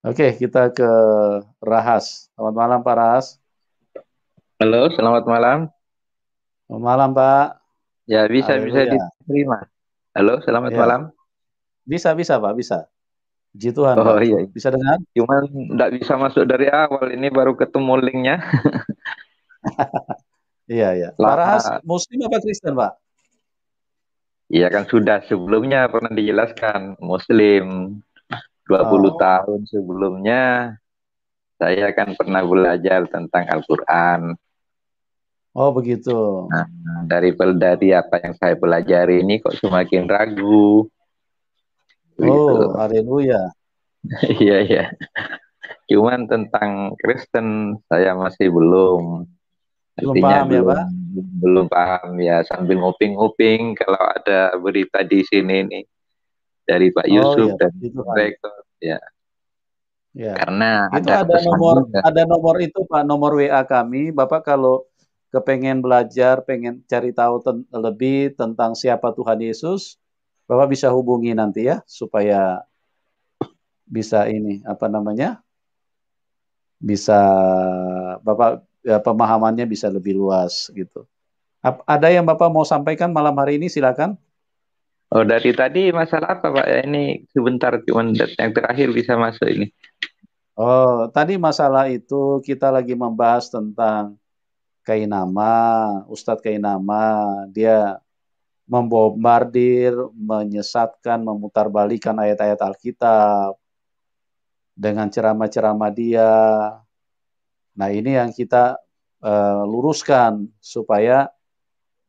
Oke, kita ke Rahas. Selamat malam, Pak Rahas. Halo, selamat malam. Selamat malam, Pak. Ya, bisa Haleluya. diterima. Halo, selamat Ya, malam. bisa, Pak, bisa. Puji Tuhan, Oh Pak. iya, Bisa dengar? cuman nggak bisa masuk dari awal. Ini baru ketemu linknya. Iya, iya. Pak Rahas, Lama. Muslim apa Kristen, Pak? Iya kan sudah sebelumnya pernah dijelaskan. Muslim 20 Oh, tahun sebelumnya saya kan pernah belajar tentang Al-Quran. oh begitu. Nah, dari apa yang saya pelajari ini kok semakin ragu. Begitu. Oh, haleluya. Iya, iya. Cuman tentang Kristen saya masih belum. Belum Artinya paham ya, belum Pak? belum paham ya, sambil nguping-nguping kalau ada berita di sini nih dari Pak Oh Yusuf iya, dan puji Tuhan. rektor ya, Ya. karena Itu ada pesan juga. ada nomor itu, Pak, nomor WA kami. Bapak kalau kepengen belajar, pengen cari tahu lebih tentang siapa Tuhan Yesus, Bapak bisa hubungi nanti ya, supaya bisa ini, apa namanya, bisa Bapak ya, pemahamannya bisa lebih luas gitu. Ada yang Bapak mau sampaikan malam hari ini, silakan. Oh, dari tadi masalah apa Pak? Ya, ini sebentar cuman yang terakhir bisa masuk ini. Oh, tadi masalah itu kita lagi membahas tentang Kainama, Ustadz Kainama, dia membombardir, menyesatkan, memutarbalikan ayat-ayat Alkitab dengan ceramah-ceramah dia. Nah, ini yang kita luruskan supaya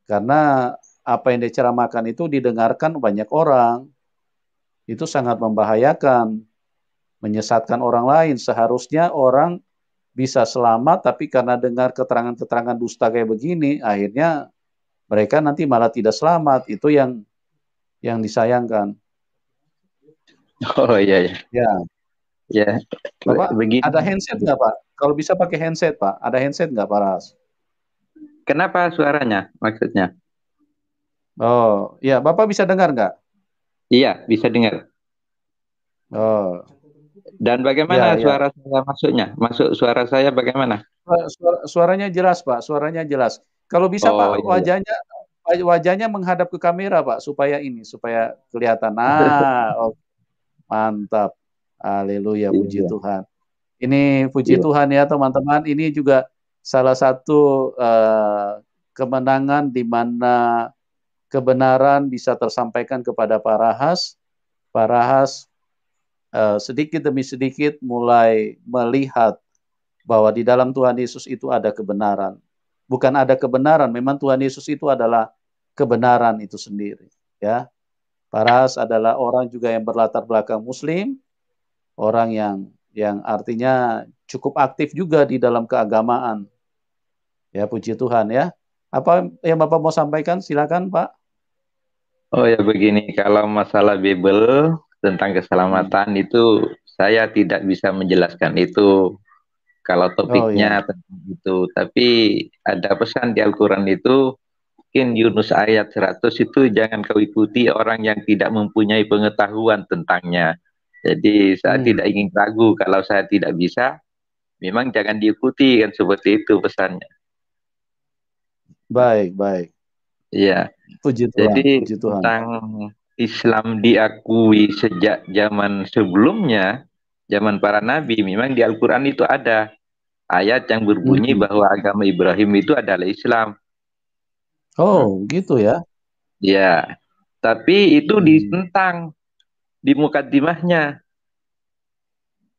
karena apa yang diceramahkan itu didengarkan banyak orang, itu sangat membahayakan, menyesatkan orang lain. Seharusnya orang bisa selamat, tapi karena dengar keterangan-keterangan dusta kayak begini, akhirnya mereka nanti malah tidak selamat. Itu yang disayangkan. Oh iya ya. Ya, Ya, Bapak ada begini. handset nggak, Pak? Kalau bisa pakai handset, Pak. Ada handset nggak, Pak Ras? Kenapa suaranya maksudnya? Oh, ya, Bapak bisa dengar nggak? Iya, bisa dengar. Oh, Dan bagaimana ya, ya. suara saya masuknya? Masuk suara saya bagaimana? Suaranya jelas, Pak. Suaranya jelas. Kalau bisa, Oh Pak, iya ya. wajahnya menghadap ke kamera, Pak, supaya kelihatan. Nah, oh, mantap. Haleluya, Iya, puji iya. Tuhan. Ini puji Iya. Tuhan ya, teman-teman. Ini juga salah satu kemenangan di mana kebenaran bisa tersampaikan kepada para Rahas. Para Rahas sedikit demi sedikit mulai melihat bahwa di dalam Tuhan Yesus itu ada kebenaran. Bukan ada kebenaran, memang Tuhan Yesus itu adalah kebenaran itu sendiri. Ya, Paras adalah orang juga yang berlatar belakang Muslim, orang yang artinya cukup aktif juga di dalam keagamaan. Ya, puji Tuhan ya. Apa yang Bapak mau sampaikan? Silakan, Pak. Oh ya begini, kalau masalah Bible tentang Hmm. keselamatan itu saya tidak bisa menjelaskan itu kalau Oh topiknya ya. tentang itu. Tapi ada pesan di Al-Quran itu, mungkin Yunus ayat 100 itu jangan kau ikuti orang yang tidak mempunyai pengetahuan tentangnya. Jadi saya Hmm. tidak ingin ragu kalau saya tidak bisa, memang jangan diikuti kan seperti itu pesannya. Baik, baik. Iya. Puji Jadi Tuhan, puji Tuhan, tentang Pak. Islam diakui sejak zaman sebelumnya, zaman para nabi, memang di Al-Quran itu ada ayat yang berbunyi Hmm. bahwa agama Ibrahim itu adalah Islam. Oh, Hmm. gitu ya. Ya, tapi itu Hmm. ditentang di mukadimahnya.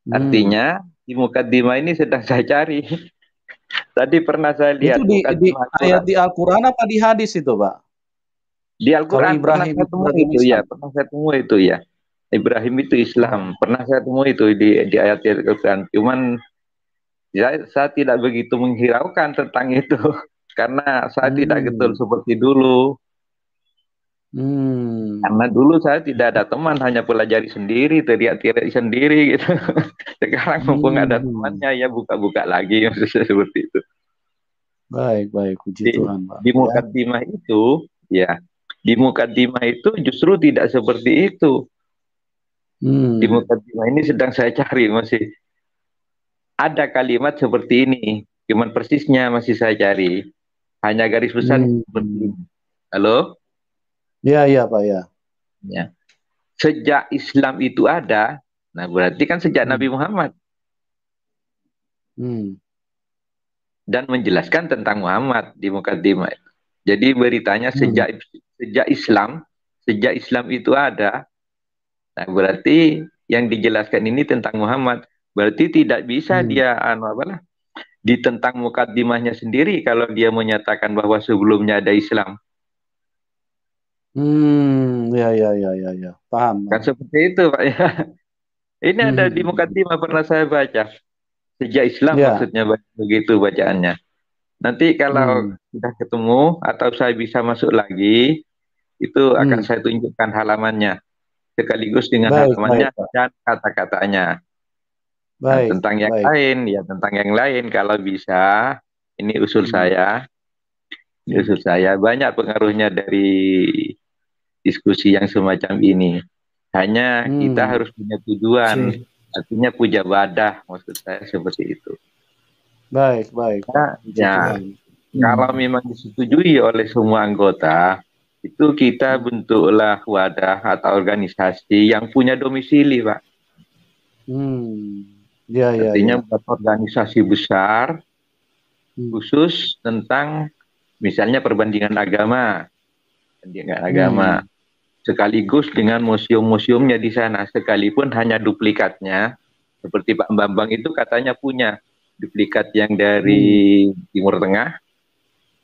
Hmm. Artinya di mukadimah ini sedang saya cari. Tadi pernah saya Itu lihat di mukadimah ayat Al-Quran. di Al-Quran apa di hadis itu, Pak? Di Kalau Al-Quran pernah Ibrahim saya itu temui beragama itu ya, Islam. pernah saya temui itu ya. Ibrahim itu Islam, Oh. pernah saya temui itu di ayat-ayat Al-Quran. Cuman saya tidak begitu menghiraukan tentang itu karena saya tidak getol Hmm. seperti dulu. Hmm. Karena dulu saya tidak ada teman, hanya pelajari sendiri, teriak-teriak sendiri gitu. Sekarang mumpung ada Hmm. temannya ya buka-buka lagi maksudnya seperti itu. Baik, baik. Puji Di, Tuhan, Pak. di Ya. mukadimah itu ya, di mukadimah itu justru tidak seperti itu. Di Hmm. mukadimah ini sedang saya cari, masih ada kalimat seperti ini. Cuman persisnya masih saya cari. Hanya garis besar seperti Hmm. ini. Halo? Ya, ya, Pak, ya. Ya. Sejak Islam itu ada, nah berarti kan sejak Hmm. Nabi Muhammad. Hmm. Dan menjelaskan tentang Muhammad di mukadimah. Jadi beritanya Hmm. sejak Islam itu ada. Nah, berarti yang dijelaskan ini tentang Muhammad. Berarti tidak bisa Hmm. dia ditentang mukadimahnya sendiri kalau dia menyatakan bahwa sebelumnya ada Islam. Hmm. Ya, ya, ya, ya, ya. Paham, Kan paham. seperti itu, Pak ya. Ini Hmm. ada Hmm, di hmm, hmm. mukadimah pernah saya baca. Sejak Islam Ya. maksudnya begitu bacaannya. Nanti kalau Hmm. sudah ketemu atau saya bisa masuk lagi, itu akan Hmm. saya tunjukkan halamannya sekaligus dengan Baik, baik, halamannya Pak. dan kata-katanya. Nah, Baik, tentang yang baik. lain, ya tentang yang lain kalau bisa, ini usul Hmm. saya, ini Hmm. usul saya banyak pengaruhnya dari diskusi yang semacam ini. Hanya kita Hmm. harus punya tujuan, Si. artinya puja badah, maksud saya seperti itu. Baik, baik, Pak. Ya, Puji ya, Tuhan. kalau Hmm. memang disetujui oleh semua anggota, itu kita Hmm. bentuklah wadah atau organisasi yang punya domisili, Pak. Hmm. Ya, ya, Artinya ya. buat organisasi besar Hmm. khusus tentang misalnya perbandingan agama, Hmm. sekaligus dengan museum-museumnya di sana, sekalipun hanya duplikatnya, seperti Pak Bambang itu katanya punya duplikat yang Hmm. dari Timur Tengah,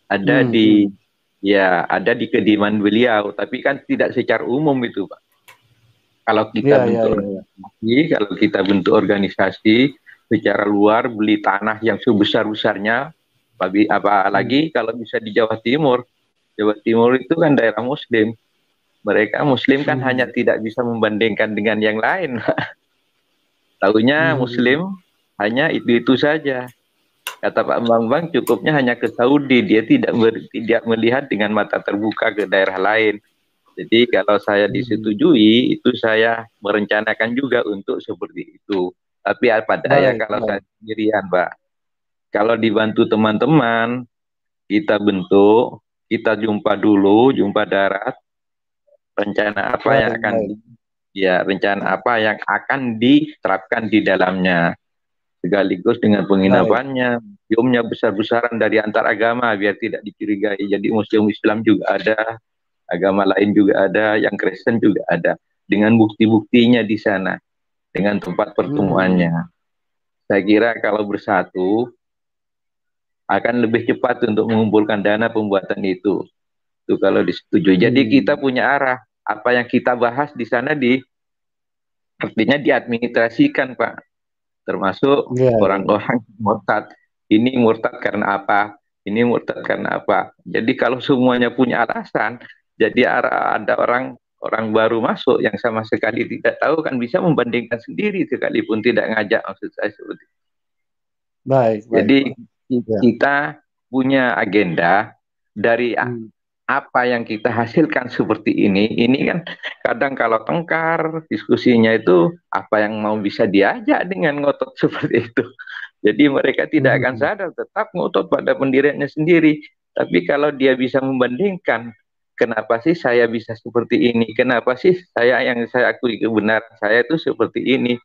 ada Hmm. di Hmm. ya ada di kediaman beliau, tapi kan tidak secara umum itu, Pak. Kalau kita Ya, ya, bentuk ya, ya. organisasi, kalau kita bentuk organisasi secara luar beli tanah yang sebesar-besarnya, Hmm. apalagi kalau bisa di Jawa Timur. Jawa Timur itu kan daerah Muslim. Mereka Muslim kan hanya Hmm. tidak bisa membandingkan dengan yang lain. Tahunya Hmm. Muslim hanya itu saja. Kata Pak Bambang cukupnya hanya ke Saudi. Dia tidak melihat dengan mata terbuka ke daerah lain. Jadi kalau saya Hmm. disetujui, itu saya merencanakan juga untuk seperti itu. Tapi apa daya Baik, kalau saya baik. sendirian, Pak. Kalau dibantu teman-teman, kita bentuk, kita jumpa dulu, jumpa darat, rencana apa yang Baik, akan baik. rencana apa yang akan diterapkan di dalamnya. Sekaligus dengan Baik. penginapannya, museumnya besar-besaran dari antar agama biar tidak dicurigai. Jadi museum Islam juga ada, agama lain juga ada, yang Kristen juga ada. Dengan bukti-buktinya di sana, dengan tempat Hmm. pertemuannya. Saya kira kalau bersatu akan lebih cepat untuk mengumpulkan dana pembuatan itu. Itu kalau disetujui. Jadi kita Hmm. punya arah. Apa yang kita bahas di sana artinya diadministrasikan, Pak. Termasuk Ya, ya, ya. orang-orang murtad. Ini murtad karena apa? Ini murtad karena apa? Jadi kalau semuanya punya alasan, jadi ada orang baru masuk yang sama sekali tidak tahu kan bisa membandingkan sendiri sekalipun tidak ngajak, maksud saya seperti itu. Baik, baik, Jadi Pak. Ya. kita punya agenda dari Hmm. apa yang kita hasilkan seperti ini kan kadang kalau tengkar diskusinya itu apa yang mau bisa diajak dengan ngotot seperti itu. Jadi mereka tidak akan Hmm. sadar, tetap ngotot pada pendiriannya sendiri. Tapi kalau dia bisa membandingkan, kenapa sih saya bisa seperti ini? Kenapa sih yang saya akui kebenaran saya itu seperti ini?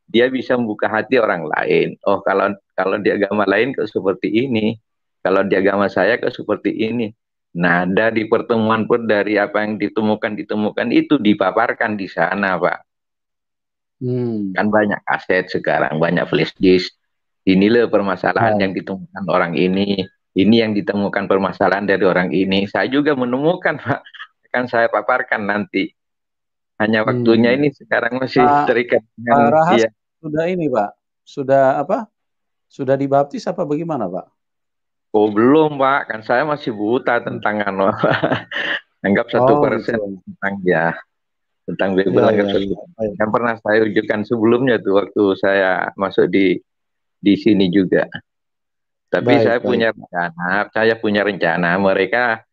Dia bisa membuka hati orang lain. Oh, kalau kalau di agama lain kok seperti ini. Kalau di agama saya kok seperti ini. Nah, dari pertemuan pun dari apa yang ditemukan itu dipaparkan di sana, Pak. Hmm. Kan banyak aset sekarang, banyak flash disk. Inilah permasalahan yang Baik. ditemukan orang ini yang ditemukan permasalahan dari orang ini. Saya juga menemukan, Pak. Akan saya paparkan nanti. Hanya waktunya Hmm. ini sekarang masih Pak, terikat Pak dengan, Rahas ya. sudah ini, Pak. Sudah apa? Sudah dibaptis apa bagaimana, Pak? Oh belum, Pak. Kan saya masih buta Hmm. tentang anggap satu Oh, persen gitu. tentang tentang Bible Ya, anggap ya, satu. ya. Baik. Yang pernah saya ujikan sebelumnya tuh waktu saya masuk di sini juga. Tapi Baik, baik. saya punya rencana mereka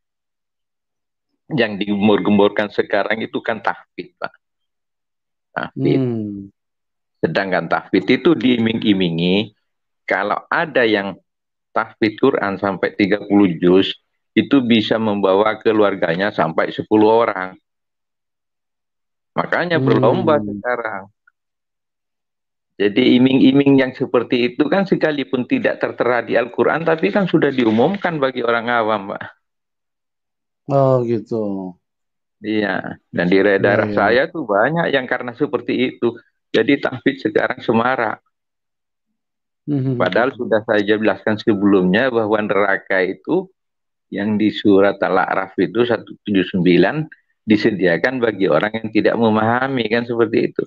yang digembor-gemborkan sekarang itu kan tahfidz, Pak. tahfidz. Sedangkan tahfidz itu diiming-imingi, kalau ada yang tahfidz Quran sampai 30 juz, itu bisa membawa keluarganya sampai 10 orang. Makanya berlomba sekarang. Jadi iming-iming yang seperti itu kan sekalipun tidak tertera di Al-Quran, tapi kan sudah diumumkan bagi orang awam, Pak. Oh gitu. Iya, dan di daerah saya tuh banyak yang karena seperti itu. Jadi tahfidz sekarang semarak. Padahal sudah saya jelaskan sebelumnya bahwa neraka itu yang di surat Al-A'raf itu 179 disediakan bagi orang yang tidak memahami, kan seperti itu.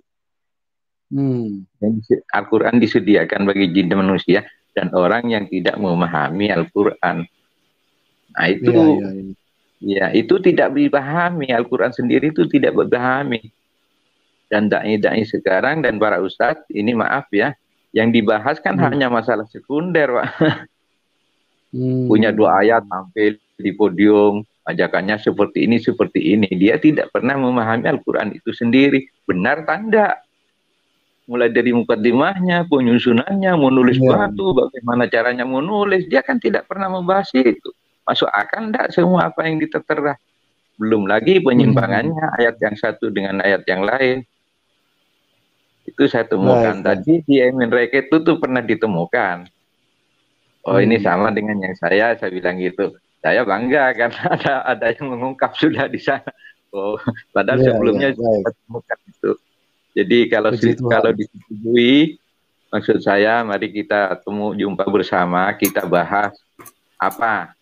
Al-Quran disediakan bagi jin dan manusia dan orang yang tidak memahami Al-Quran. Nah itu, ya itu tidak dipahami. Al-Quran sendiri itu tidak dipahami. Dan dai-dai sekarang dan para ustadz, ini maaf ya, yang dibahas kan hanya masalah sekunder, Pak. Punya 2 ayat tampil di podium, ajakannya seperti ini, seperti ini. Dia tidak pernah memahami Al-Quran itu sendiri. Benar tanda? Mulai dari mukaddimahnya, penyusunannya, menulis batu, bagaimana caranya menulis, dia kan tidak pernah membahas itu. Masuk akal enggak semua apa yang ditertera? Belum lagi penyimpangannya ayat yang satu dengan ayat yang lain. Itu saya temukan tadi di Emin Reket itu tuh pernah ditemukan. Oh ini sama dengan yang saya bilang gitu. Saya bangga karena ada yang mengungkap sudah di sana. Oh, padahal sebelumnya saya temukan itu. Jadi kalau disetujui, maksud saya mari kita jumpa bersama, kita bahas apa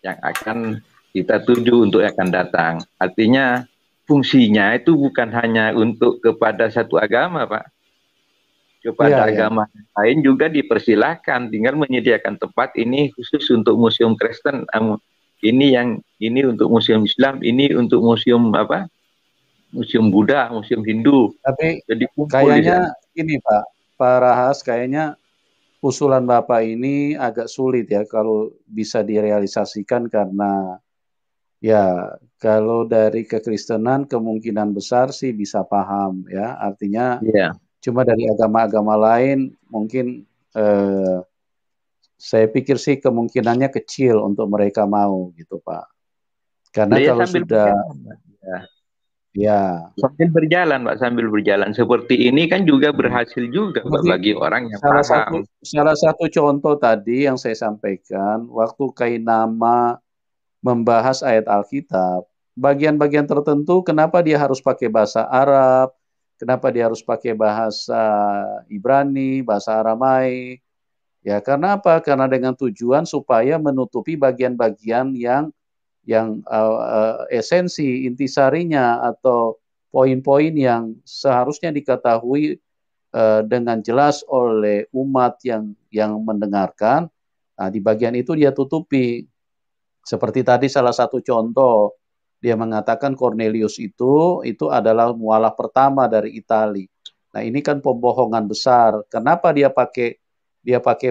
yang akan kita tuju untuk yang akan datang. Artinya fungsinya itu bukan hanya untuk kepada satu agama, Pak. Kepada agama lain juga dipersilahkan, tinggal menyediakan tempat ini khusus untuk museum Kristen, ini untuk museum Islam, ini untuk museum apa? Museum Buddha, museum Hindu. Tapi jadi kayaknya ini Pak Rahas, kayaknya usulan Bapak ini agak sulit ya kalau bisa direalisasikan karena ya kalau dari kekristenan kemungkinan besar sih bisa paham ya, artinya cuma dari agama-agama lain mungkin saya pikir sih kemungkinannya kecil untuk mereka mau gitu Pak. Karena kalau sudah sambil berjalan, Pak, sambil berjalan seperti ini kan juga berhasil juga Pak, bagi orang yang paham. Salah satu contoh tadi yang saya sampaikan waktu Kainama membahas ayat Alkitab, bagian-bagian tertentu kenapa dia harus pakai bahasa Arab, kenapa dia harus pakai bahasa Ibrani, bahasa Aramaik? Ya karena apa? Karena dengan tujuan supaya menutupi bagian-bagian yang esensi, intisarinya atau poin-poin yang seharusnya diketahui dengan jelas oleh umat yang mendengarkan. Nah, di bagian itu dia tutupi. Seperti tadi salah satu contoh, dia mengatakan Cornelius itu adalah mualaf pertama dari Italia. Nah, ini kan pembohongan besar. Kenapa dia pakai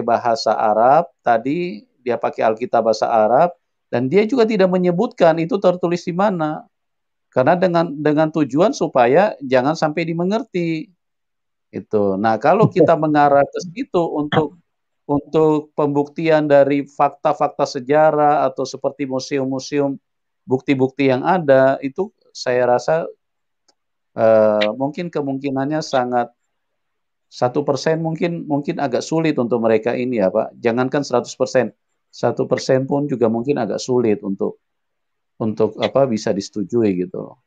bahasa Arab? Tadi dia pakai Alkitab bahasa Arab. Dan dia juga tidak menyebutkan itu tertulis di mana. Karena dengan tujuan supaya jangan sampai dimengerti. Itu. Nah, kalau kita mengarah ke situ untuk pembuktian dari fakta-fakta sejarah atau seperti museum-museum bukti-bukti yang ada, itu saya rasa mungkin kemungkinannya sangat 1% mungkin agak sulit untuk mereka ini ya Pak. Jangankan 100%. 1% pun juga mungkin agak sulit untuk apa bisa disetujui gitu.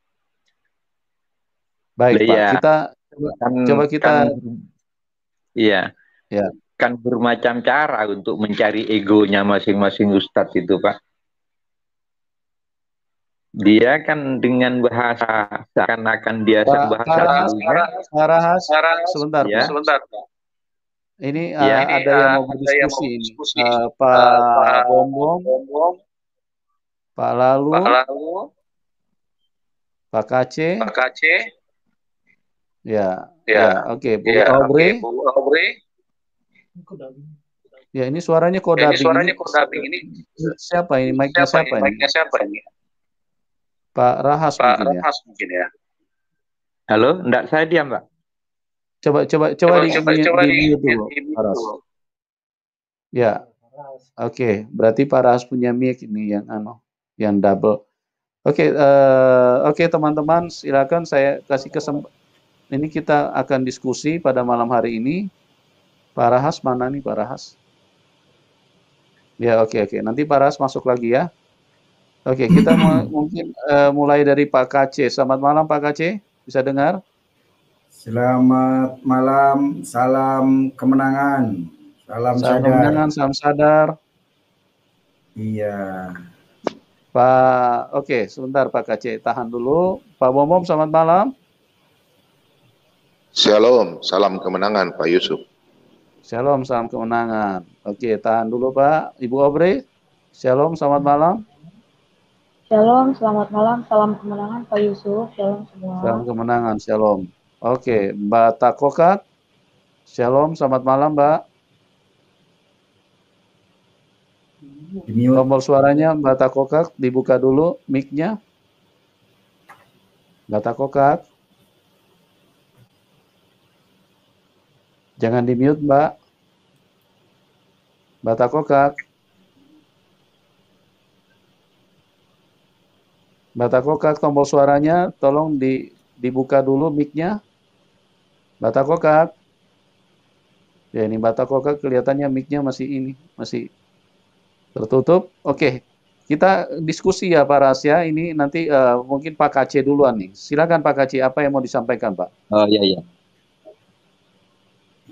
Baik Pak, kita coba kita kan bermacam cara untuk mencari egonya masing-masing ustadz itu Pak. Dia kan dengan bahasa seakan-akan dia bahasa sebentar Pak. Ini ada yang mau berdiskusi ini. Pak Bombong, Pak Lalu, Pak Kace. Ya, oke. Bu Aubrey. Ya, ini suaranya kok dubbing ini. Siapa ini? Mic-nya siapa ini? Pak Rahas mungkin ya. Halo, enggak, saya diam, Pak. Coba di mute dulu, Paras. Ya, oke. Berarti Paras punya mic ini yang double. Oke, teman-teman, silakan saya kasih kesempatan. Ini kita akan diskusi pada malam hari ini. Pak Rahas mana nih, Pak Rahas? Ya, oke. Nanti Pak Rahas masuk lagi ya. Oke, kita mungkin mulai dari Pak KC. Selamat malam Pak KC, bisa dengar? Selamat malam, salam kemenangan, salam sadar. Kemenangan, salam sadar. Iya. Oke, sebentar Pak KC, tahan dulu. Pak Momom, selamat malam. Shalom, salam kemenangan Pak Yusuf. Shalom, salam kemenangan. Oke, tahan dulu Pak. Ibu Aubrey, shalom, selamat malam. Shalom, selamat malam, salam kemenangan Pak Yusuf, shalom semua. Salam kemenangan, shalom. Oke, Mbak Takokat, shalom, selamat malam Mbak. Tombol suaranya Mbak Takokat, dibuka dulu mic-nya. Mbak Takokat. Jangan di-mute Mbak. Mbak Takokat. Mbak Takokat, tombol suaranya tolong dibuka dulu mic-nya. Mbak Takokat. Ya, ini Mbak Takokat kelihatannya mic-nya masih tertutup. Oke, kita diskusi ya Pak Ras ya. Ini nanti mungkin Pak KC duluan nih. Silakan Pak KC, apa yang mau disampaikan Pak? Oh iya.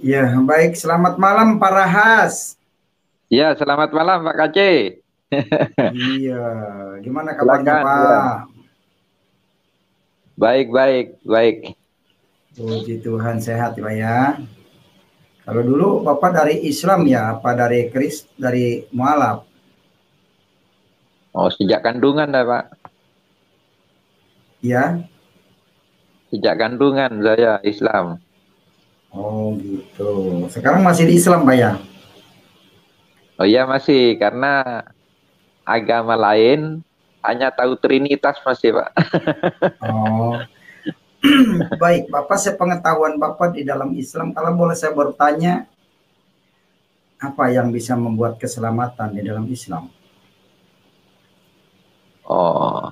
Ya, baik. Selamat malam Pak Rahas. Ya, selamat malam Pak KC. Iya, gimana kabarnya Pak? Ya. Baik. Puji Tuhan, sehat Pak ya. Kalau dulu Bapak dari Islam ya, apa dari dari mualaf? Oh, sejak kandungan dah Pak. Ya. Sejak kandungan saya Islam. Oh gitu. Sekarang masih di Islam Pak ya? Oh iya masih, karena agama lain hanya tahu Trinitas masih Pak. Oh. Baik, Bapak, sepengetahuan Bapak di dalam Islam, kalau boleh saya bertanya, apa yang bisa membuat keselamatan di dalam Islam? Oh,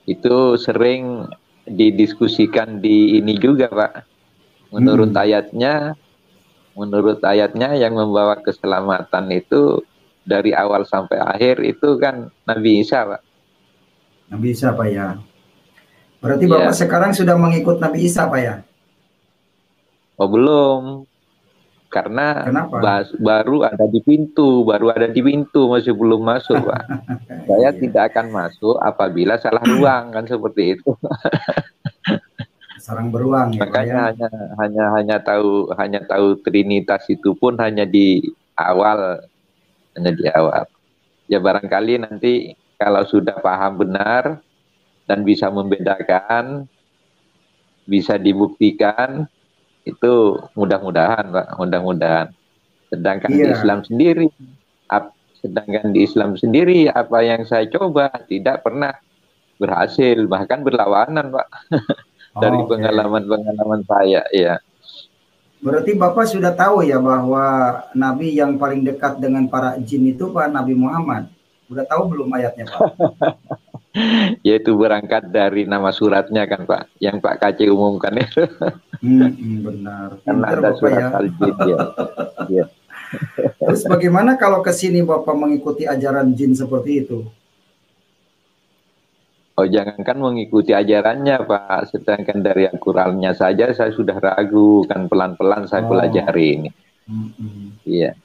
itu sering didiskusikan di ini juga Pak. Menurut ayatnya yang membawa keselamatan itu dari awal sampai akhir itu kan Nabi Isa Pak. Nabi Isa Pak ya. Berarti Bapak sekarang sudah mengikut Nabi Isa Pak ya? Oh belum, karena baru ada di pintu, masih belum masuk Pak. Saya tidak akan masuk apabila salah ruang kan seperti itu. Sarang beruang ya. Makanya Pak, ya? hanya tahu Trinitas itu pun hanya di awal. Ya barangkali nanti kalau sudah paham benar dan bisa membedakan, bisa dibuktikan, itu mudah-mudahan Pak, mudah-mudahan. Sedangkan di Islam sendiri apa yang saya coba tidak pernah berhasil, bahkan berlawanan Pak. Dari pengalaman saya ya. Berarti Bapak sudah tahu ya bahwa Nabi yang paling dekat dengan para jin itu Pak Nabi Muhammad. Udah tahu belum ayatnya Pak? Yaitu berangkat dari nama suratnya kan Pak, yang Pak KC umumkan itu. Benar. Karena ada surat Al-Jin ya. Terus bagaimana kalau ke sini Bapak mengikuti ajaran jin seperti itu? Oh jangankan mengikuti ajarannya Pak, sedangkan dari Al-Qurannya saja saya sudah ragu, kan pelan-pelan saya pelajari ini. Iya.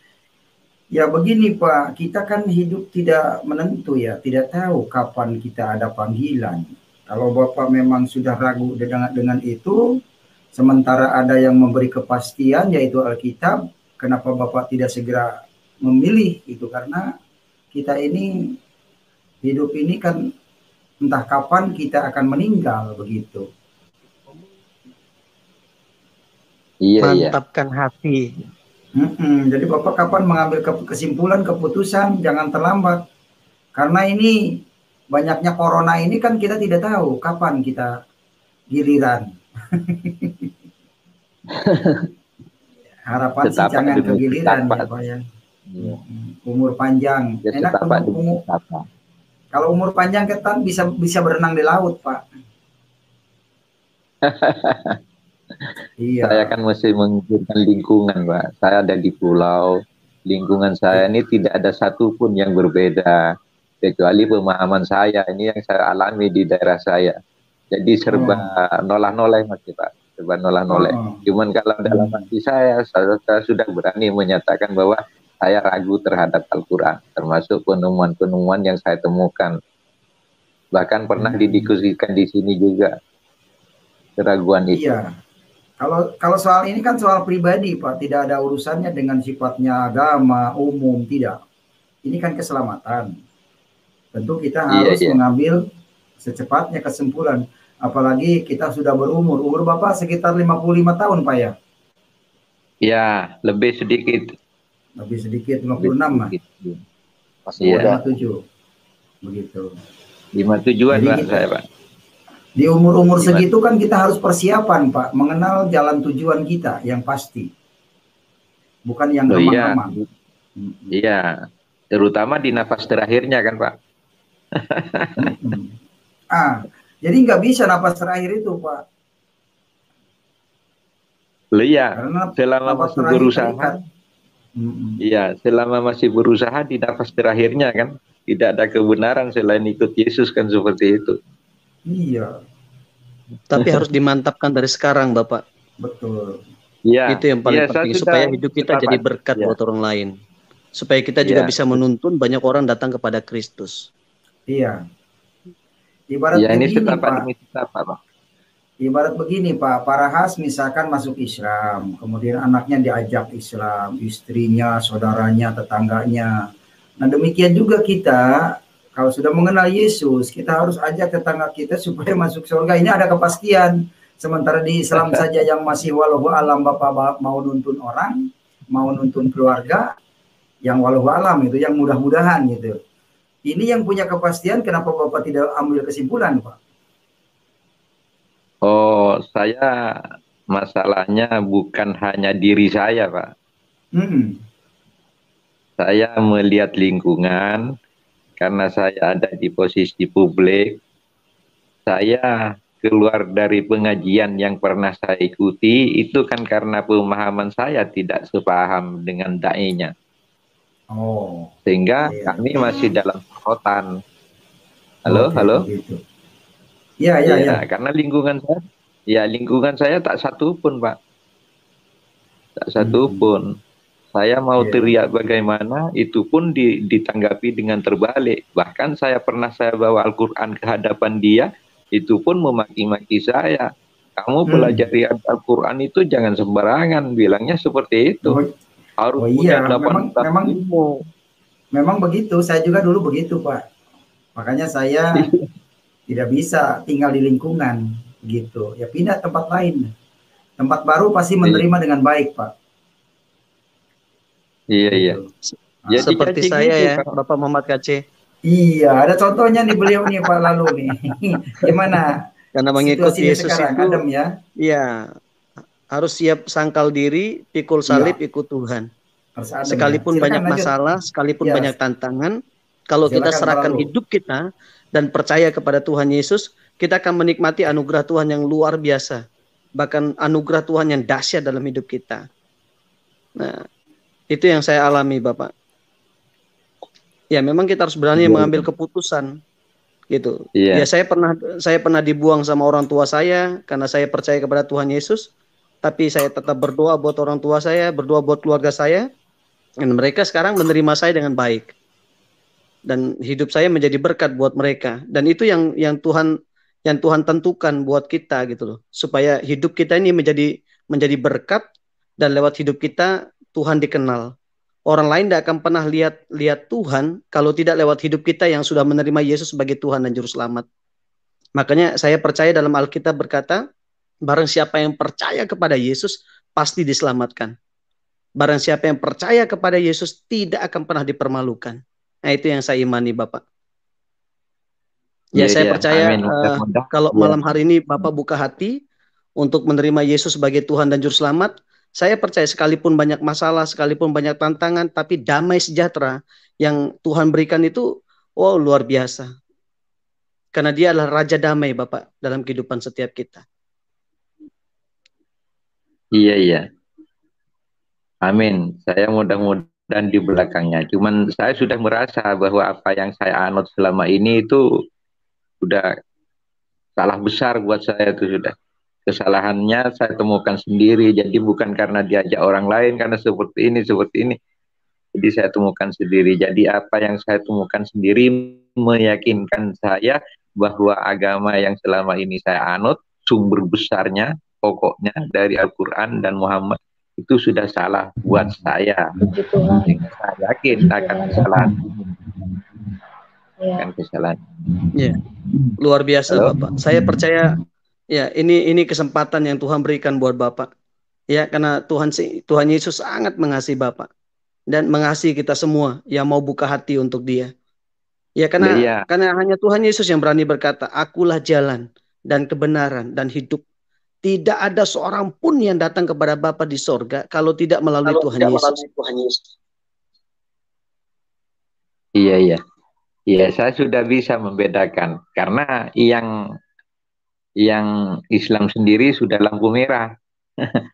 Ya begini Pak, kita kan hidup tidak menentu ya, tidak tahu kapan kita ada panggilan. Kalau Bapak memang sudah ragu dengan itu, sementara ada yang memberi kepastian yaitu Alkitab, kenapa Bapak tidak segera memilih itu? Karena kita ini, hidup ini kan entah kapan kita akan meninggal begitu. Iya. Mantapkan hati. Jadi Bapak kapan mengambil kesimpulan, keputusan, jangan terlambat. Karena ini banyaknya corona ini kan kita tidak tahu kapan kita giliran. Harapan sih Setapak jangan demi kegiliran setapak. ya Pak ya. Iya. Umur panjang. Ya, Enak setapak demi setapak. kalau umur panjang ketan bisa berenang di laut Pak. Iya. Saya kan mesti mengikirkan lingkungan, Pak. Saya ada di pulau, lingkungan saya ini tidak ada satupun yang berbeda, kecuali pemahaman saya ini yang saya alami di daerah saya. Jadi serba noleh-noleh masih Pak, serba noleh-noleh. Cuman kalau dalam hati saya sudah berani menyatakan bahwa saya ragu terhadap Al-Quran, termasuk penemuan-penemuan yang saya temukan. Bahkan pernah didiskusikan di sini juga keraguan itu. Iya. Kalau soal ini kan soal pribadi Pak, tidak ada urusannya dengan sifatnya agama, umum, tidak. Ini kan keselamatan. Tentu kita harus mengambil secepatnya kesimpulan. Apalagi kita sudah berumur. Umur Bapak sekitar 55 tahun Pak ya? Ya, lebih sedikit. Lebih sedikit, 56 Mas. Masih muda. 57. Begitu. 57-an Pak saya Pak. Di umur-umur segitu kan kita harus persiapan Pak, mengenal jalan tujuan kita yang pasti. Bukan yang remang-remang. Iya, terutama di nafas terakhirnya kan Pak. Jadi nggak bisa nafas terakhir itu Pak. Iya, selama masih berusaha. Iya, selama masih berusaha di nafas terakhirnya kan, tidak ada kebenaran selain ikut Yesus kan seperti itu. Iya. Tapi harus dimantapkan dari sekarang, Bapak. Betul. Ya. Itu yang paling penting supaya hidup kita jadi berkat buat orang lain. Supaya kita juga bisa menuntun banyak orang datang kepada Kristus. Iya. Ibarat begini, Pak. Ibarat begini, Pak. Parahas misalkan masuk Islam, kemudian anaknya diajak Islam, istrinya, saudaranya, tetangganya. Nah, demikian juga kita. Kalau sudah mengenal Yesus, kita harus ajak tetangga kita supaya masuk surga. Ini ada kepastian. Sementara di Islam saja yang masih walau alam Bapak mau nuntun orang, mau nuntun keluarga, yang walau alam itu, yang mudah-mudahan gitu. Ini yang punya kepastian, kenapa Bapak tidak ambil kesimpulan, Pak? Oh, saya masalahnya bukan hanya diri saya, Pak. Saya melihat lingkungan. Karena saya ada di posisi publik, saya keluar dari pengajian yang pernah saya ikuti, itu kan karena pemahaman saya tidak sepaham dengan dai-nya. Sehingga kami masih dalam sorotan. Halo? Iya. Karena lingkungan saya tak satu pun, Pak. Tak satu pun. Saya mau teriak bagaimana, itu pun ditanggapi dengan terbalik. Bahkan saya bawa Al-Quran ke hadapan dia, itu pun memaki-maki saya. Kamu pelajari Al-Quran itu jangan sembarangan, bilangnya seperti itu. Harus punya 8 ilmu. Memang begitu, saya juga dulu begitu Pak. Makanya saya tidak bisa tinggal di lingkungan gitu. Ya pindah tempat lain. Tempat baru pasti menerima dengan baik Pak. Iya. Ya, seperti saya ya, Bapak Muhammad KC. Iya, ada contohnya nih beliau nih Pak lalu nih. Gimana? Karena mengikuti Yesus sekarang, itu, adem ya? Iya, harus siap sangkal diri, pikul salib, ikut Tuhan. Sekalipun banyak masalah, sekalipun banyak tantangan, kalau kita serahkan hidup kita dan percaya kepada Tuhan Yesus, kita akan menikmati anugerah Tuhan yang luar biasa. Bahkan anugerah Tuhan yang dahsyat dalam hidup kita. Nah, itu yang saya alami, Bapak. Ya, memang kita harus berani mengambil keputusan, gitu. Ya, saya pernah dibuang sama orang tua saya karena saya percaya kepada Tuhan Yesus. Tapi saya tetap berdoa buat orang tua saya, berdoa buat keluarga saya, dan mereka sekarang menerima saya dengan baik. Dan hidup saya menjadi berkat buat mereka. Dan itu yang Tuhan tentukan buat kita, gitu loh. Supaya hidup kita ini menjadi berkat, dan lewat hidup kita Tuhan dikenal. Orang lain tidak akan pernah lihat Tuhan kalau tidak lewat hidup kita yang sudah menerima Yesus sebagai Tuhan dan Juru Selamat. Makanya saya percaya dalam Alkitab berkata, barang siapa yang percaya kepada Yesus pasti diselamatkan. Barang siapa yang percaya kepada Yesus tidak akan pernah dipermalukan. Nah, itu yang saya imani, Bapak. Ya, saya percaya kalau malam hari ini Bapak buka hati untuk menerima Yesus sebagai Tuhan dan Juru Selamat, saya percaya sekalipun banyak masalah, sekalipun banyak tantangan, tapi damai sejahtera yang Tuhan berikan itu, wow, luar biasa. Karena Dia adalah Raja Damai, Bapak, dalam kehidupan setiap kita. Iya. Amin. Saya mudah-mudahan di belakangnya. Cuman saya sudah merasa bahwa apa yang saya anut selama ini itu sudah salah besar buat saya itu sudah. Kesalahannya saya temukan sendiri, jadi bukan karena diajak orang lain, karena seperti ini. Jadi saya temukan sendiri. Jadi apa yang saya temukan sendiri meyakinkan saya bahwa agama yang selama ini saya anut, sumber besarnya, pokoknya dari Al-Quran dan Muhammad, itu sudah salah buat saya. Saya yakin akan kesalahan. Akan kesalahan. Ya, luar biasa. Halo? Bapak. Saya percaya. Ya, ini kesempatan yang Tuhan berikan buat Bapak. Ya, karena Tuhan Yesus sangat mengasihi Bapak dan mengasihi kita semua yang mau buka hati untuk Dia. Ya, karena hanya Tuhan Yesus yang berani berkata, "Akulah jalan dan kebenaran dan hidup. Tidak ada seorang pun yang datang kepada Bapa di sorga kalau tidak melalui Tuhan Yesus." Iya, saya sudah bisa membedakan karena yang Islam sendiri sudah lampu merah.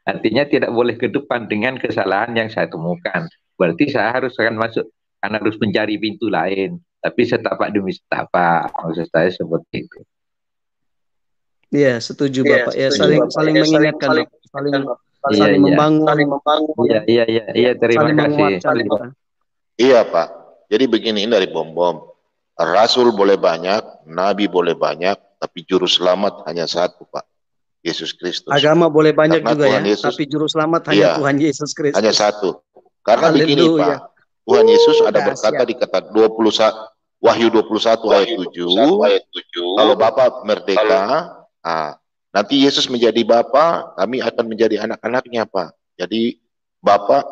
Artinya tidak boleh ke depan dengan kesalahan yang saya temukan. Berarti saya harus akan masuk, karena harus mencari pintu lain. Tapi setapak demi setapak, maksud saya seperti itu. Iya, setuju Bapak. Ya, saling mengingatkan, saling membangun. Iya, terima kasih. Iya Pak. Jadi begini, ini dari Bom. Rasul boleh banyak, Nabi boleh banyak, tapi juru selamat hanya satu Pak, Yesus Kristus. Agama boleh banyak juga Tuhan ya, Yesus, tapi juru selamat hanya Tuhan Yesus Kristus. Hanya satu. Karena begini Pak, Tuhan Yesus ada berkata di kata 21, Wahyu 21 ayat 7, kalau Bapa merdeka, nanti Yesus menjadi Bapa, kami akan menjadi anak-anaknya Pak. Jadi Bapa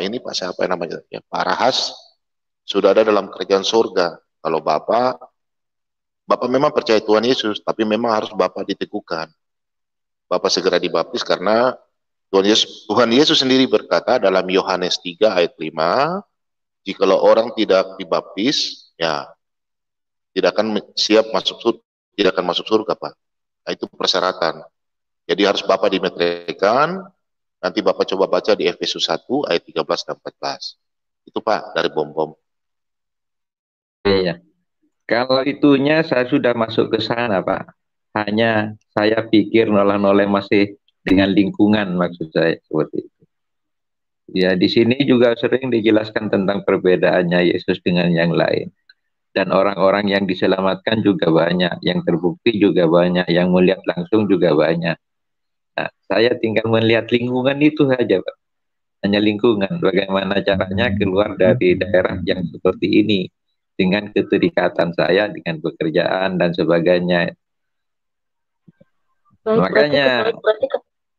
ini Pak siapa namanya? Ya, Pak Rahas sudah ada dalam kerajaan surga. Kalau Bapak memang percaya Tuhan Yesus, tapi memang harus Bapak diteguhkan. Bapak segera dibaptis karena Tuhan Yesus sendiri berkata dalam Yohanes 3 ayat 5, jikalau orang tidak dibaptis, ya tidak akan siap masuk surga, tidak akan masuk surga Pak. Nah, itu persyaratan. Jadi harus Bapak dimeteraikan. Nanti Bapak coba baca di Efesus 1 ayat 13 dan 14. Itu Pak dari Bom. Iya. Kalau itunya saya sudah masuk ke sana Pak. Hanya saya pikir noleh-noleh masih dengan lingkungan, maksud saya seperti itu. Ya, di sini juga sering dijelaskan tentang perbedaannya Yesus dengan yang lain. Dan orang-orang yang diselamatkan juga banyak, yang terbukti juga banyak, yang melihat langsung juga banyak. Nah, saya tinggal melihat lingkungan itu saja Pak. Hanya lingkungan, bagaimana caranya keluar dari daerah yang seperti ini dengan keterikatan saya dengan pekerjaan dan sebagainya. Baik, makanya berarti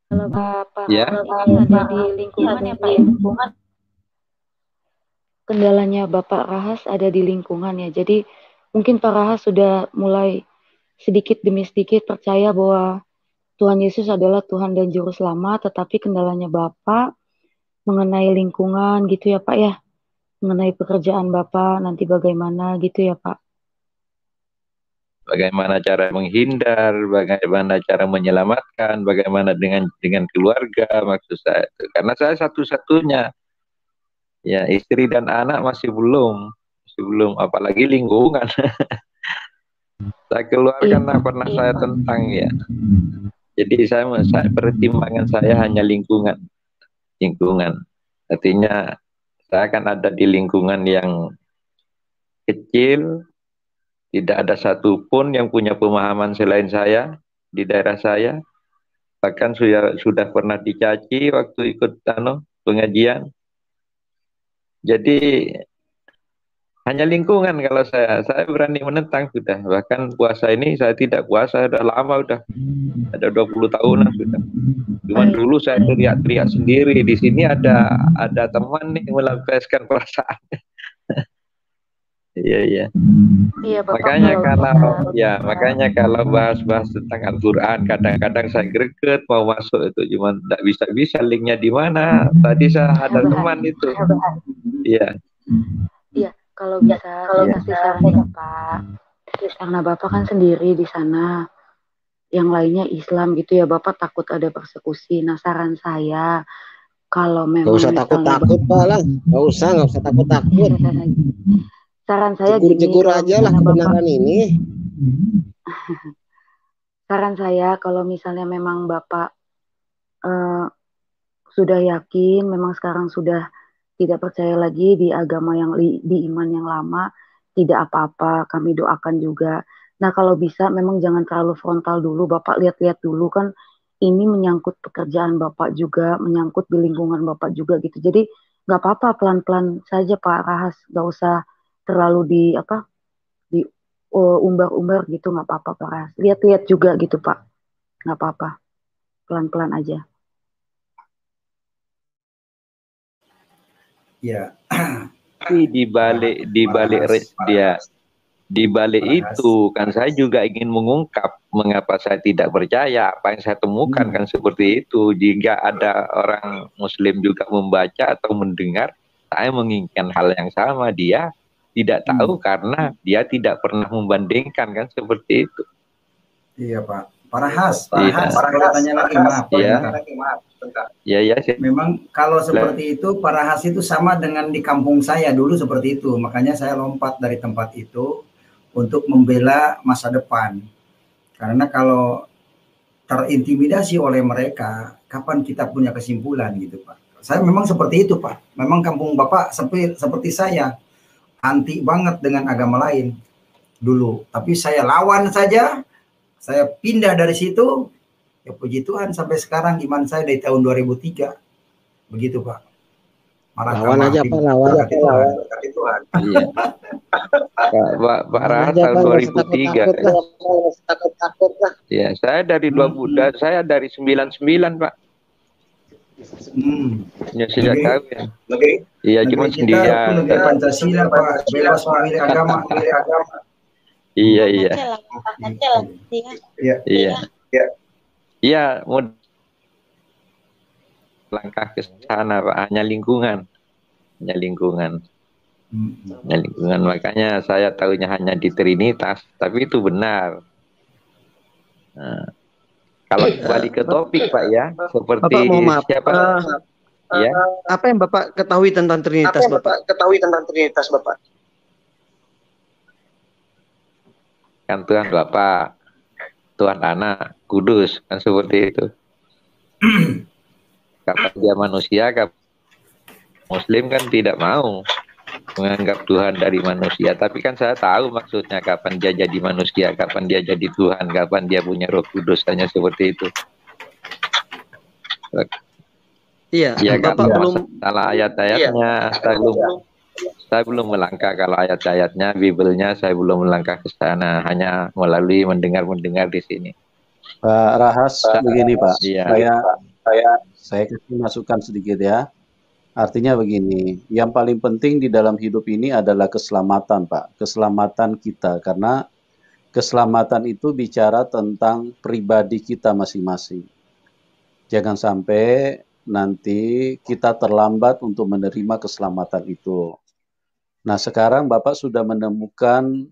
kalau Bapak ada di lingkungan ya Pak, lingkungan kendalanya Bapak Rahas ada di lingkungan ya. Jadi mungkin Pak Rahas sudah mulai sedikit demi sedikit percaya bahwa Tuhan Yesus adalah Tuhan dan Juru Selamat, tetapi kendalanya Bapak mengenai lingkungan gitu ya Pak ya. Mengenai pekerjaan Bapak nanti bagaimana gitu ya Pak. Bagaimana cara menghindar, bagaimana cara menyelamatkan, bagaimana dengan keluarga, maksud saya. Karena saya satu-satunya, ya istri dan anak masih belum, apalagi lingkungan. Saya keluarkan pernah saya tentang ya. Jadi saya pertimbangan saya hanya lingkungan. Artinya saya akan ada di lingkungan yang kecil. Tidak ada satupun yang punya pemahaman selain saya di daerah saya. Bahkan sudah pernah dicaci waktu ikut pengajian. Jadi hanya lingkungan kalau saya berani menentang sudah. Bahkan puasa ini saya tidak puasa, sudah lama sudah. Ada 20 tahunan sudah. Cuma dulu saya teriak-teriak sendiri. Di sini ada teman nih melampiaskan perasaan. Iya, iya. Iya, Bapak, makanya kalau bahas-bahas tentang Al-Qur'an kadang-kadang saya greget mau masuk itu, cuma tidak bisa linknya di mana. Tadi saya ada teman itu. Iya. Iya, kalau bisa saya kasih saran ya, Pak. Karena Bapak kan sendiri di sana, yang lainnya Islam gitu ya, Bapak takut ada persekusi. Nah, saran saya, kalau memang nggak usah takut-takut Pak lah, nggak usah takut-takut. Saran saya jegur aja lah kebenaran ini. Saran saya, kalau misalnya memang Bapak sudah yakin, memang sekarang sudah tidak percaya lagi di agama yang di iman yang lama, tidak apa-apa, kami doakan juga. Nah, kalau bisa memang jangan terlalu frontal dulu, Bapak lihat-lihat dulu, kan ini menyangkut pekerjaan Bapak juga, menyangkut di lingkungan Bapak juga gitu. Jadi nggak apa-apa, pelan-pelan saja Pak Rahas, nggak usah terlalu di umbar-umbar gitu, nggak apa-apa Pak Rahas. Lihat-lihat juga gitu Pak, nggak apa-apa, pelan-pelan aja. Ya. Tapi di balik itu kan saya juga ingin mengungkap mengapa saya tidak percaya. Apa yang saya temukan kan seperti itu. Jika ada orang Muslim juga membaca atau mendengar, saya menginginkan hal yang sama. Dia tidak tahu karena dia tidak pernah membandingkan, kan seperti itu. Iya Pak. Parahas, tanya lagi, maaf. Ya. Memang kalau seperti itu, Parahas itu sama dengan di kampung saya dulu seperti itu. Makanya saya lompat dari tempat itu untuk membela masa depan. Karena kalau terintimidasi oleh mereka, kapan kita punya kesimpulan gitu Pak. Saya memang seperti itu Pak. Memang kampung Bapak seperti saya, anti banget dengan agama lain dulu. Tapi saya lawan saja. Saya pindah dari situ, ya puji Tuhan sampai sekarang iman saya dari tahun 2003. Begitu Pak. Lawan aja Pak, lawan. Tuhan. Iya. Pak Rahas tahun 2003. Takut lah. Ya, saya dari 2000, saya dari 99 Pak. Ya sudah tahu ya. Iya, cuma sendirian. Pancasila Pak, bebas memilih agama. Iya. Iya, mau langkah ke sana Pak, hanya lingkungan. Makanya saya tahunya hanya di Trinitas, tapi itu benar. Nah, kalau kembali ke topik Pak ya, seperti Bapak, mohon maaf. Siapa? Ya. Apa yang Bapak ketahui tentang Trinitas, Bapak? Kan Tuhan Bapa, Tuhan Anak, Kudus, kan seperti itu. Kapan dia manusia, Muslim kan tidak mau menganggap Tuhan dari manusia. Tapi kan saya tahu maksudnya kapan dia jadi manusia, kapan dia jadi Tuhan, kapan dia punya Roh Kudus, hanya seperti itu. Iya, ya, Bapak belum salah ayat-ayatnya. Saya belum melangkah kalau ayat-ayatnya, Bibelnya saya belum melangkah ke sana, hanya melalui mendengar di sini. Pak Rahas, begini Pak, iya. saya kasih masukan sedikit ya. Artinya begini, yang paling penting di dalam hidup ini adalah keselamatan Pak, keselamatan kita, karena keselamatan itu bicara tentang pribadi kita masing-masing. Jangan sampai nanti kita terlambat untuk menerima keselamatan itu. Nah, sekarang Bapak sudah menemukan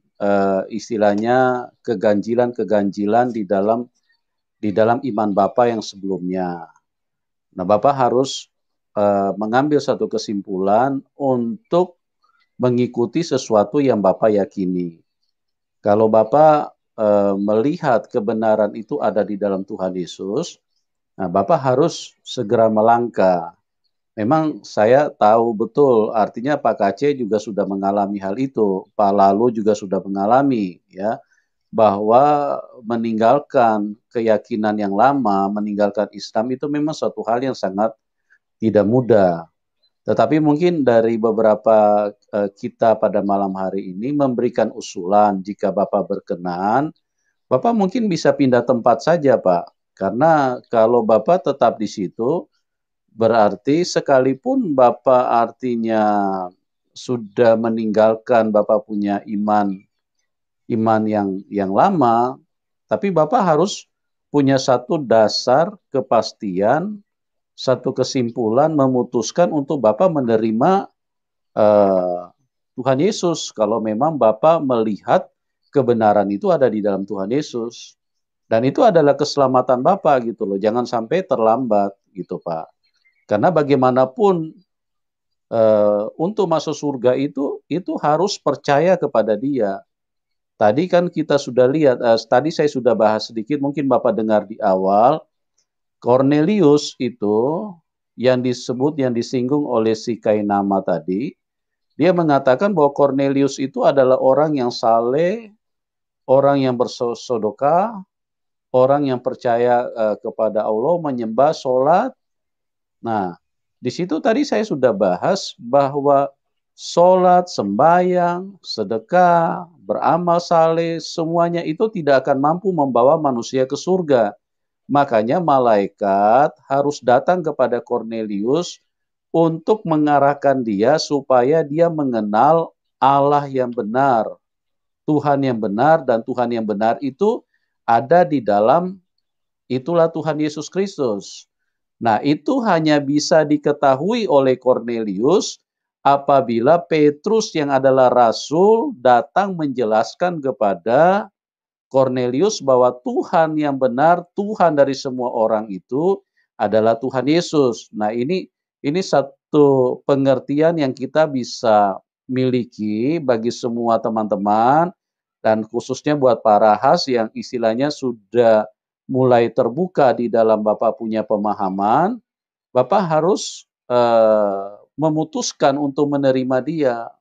istilahnya keganjilan-keganjilan di dalam iman Bapak yang sebelumnya. Nah, Bapak harus mengambil satu kesimpulan untuk mengikuti sesuatu yang Bapak yakini. Kalau Bapak melihat kebenaran itu ada di dalam Tuhan Yesus, nah Bapak harus segera melangkah. Memang saya tahu betul, artinya Pak Kacé juga sudah mengalami hal itu, Pak Lalu juga sudah mengalami, ya, bahwa meninggalkan keyakinan yang lama, meninggalkan Islam itu memang suatu hal yang sangat tidak mudah. Tetapi mungkin dari beberapa kita pada malam hari ini memberikan usulan, jika Bapak berkenan, Bapak mungkin bisa pindah tempat saja Pak, karena kalau Bapak tetap di situ, berarti sekalipun Bapak artinya sudah meninggalkan Bapak punya iman yang lama, tapi Bapak harus punya satu dasar kepastian, satu kesimpulan memutuskan untuk Bapak menerima Tuhan Yesus kalau memang Bapak melihat kebenaran itu ada di dalam Tuhan Yesus. Dan itu adalah keselamatan Bapak gitu loh. Jangan sampai terlambat gitu Pak. Karena bagaimanapun untuk masuk surga itu harus percaya kepada Dia. Tadi kan kita sudah lihat, tadi saya sudah bahas sedikit, mungkin Bapak dengar di awal, Cornelius itu yang disinggung oleh si Kainama tadi, dia mengatakan bahwa Cornelius itu adalah orang yang saleh, orang yang bersedekah, orang yang percaya kepada Allah, menyembah, sholat. Nah, di situ tadi saya sudah bahas bahwa sholat, sembahyang, sedekah, beramal saleh, semuanya itu tidak akan mampu membawa manusia ke surga. Makanya malaikat harus datang kepada Cornelius untuk mengarahkan dia supaya dia mengenal Allah yang benar, Tuhan yang benar, dan Tuhan yang benar itu ada di dalam itulah Tuhan Yesus Kristus. Nah, itu hanya bisa diketahui oleh Cornelius apabila Petrus yang adalah rasul datang menjelaskan kepada Cornelius bahwa Tuhan yang benar, Tuhan dari semua orang itu adalah Tuhan Yesus. Nah, ini satu pengertian yang kita bisa miliki bagi semua teman-teman dan khususnya buat para rahas yang istilahnya sudah mulai terbuka di dalam Bapak punya pemahaman, Bapak harus memutuskan untuk menerima Dia.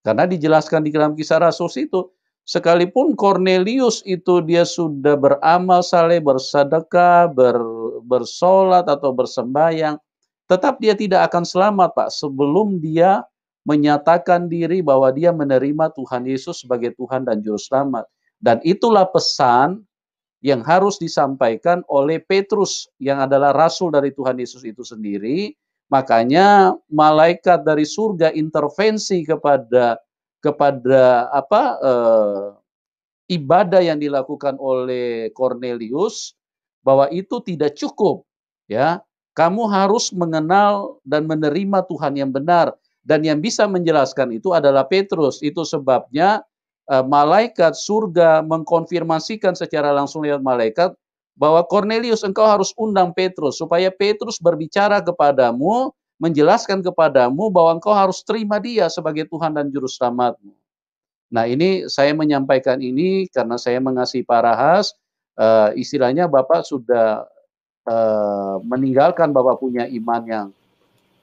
Karena dijelaskan di dalam Kisah Rasul itu, sekalipun Cornelius itu dia sudah beramal saleh, bersedekah, bersolat atau bersembahyang, tetap dia tidak akan selamat Pak sebelum dia menyatakan diri bahwa dia menerima Tuhan Yesus sebagai Tuhan dan Juru Selamat. Dan itulah pesan yang harus disampaikan oleh Petrus yang adalah rasul dari Tuhan Yesus itu sendiri. Makanya malaikat dari surga intervensi kepada ibadah yang dilakukan oleh Cornelius bahwa itu tidak cukup, ya. Kamu harus mengenal dan menerima Tuhan yang benar, dan yang bisa menjelaskan itu adalah Petrus. Itu sebabnya malaikat surga mengkonfirmasikan secara langsung lewat malaikat bahwa Cornelius, engkau harus undang Petrus supaya Petrus berbicara kepadamu, menjelaskan kepadamu bahwa engkau harus terima Dia sebagai Tuhan dan Juru Selamatmu. Nah, ini saya menyampaikan ini karena saya mengasihi para rahas. Istilahnya Bapak sudah meninggalkan Bapak punya iman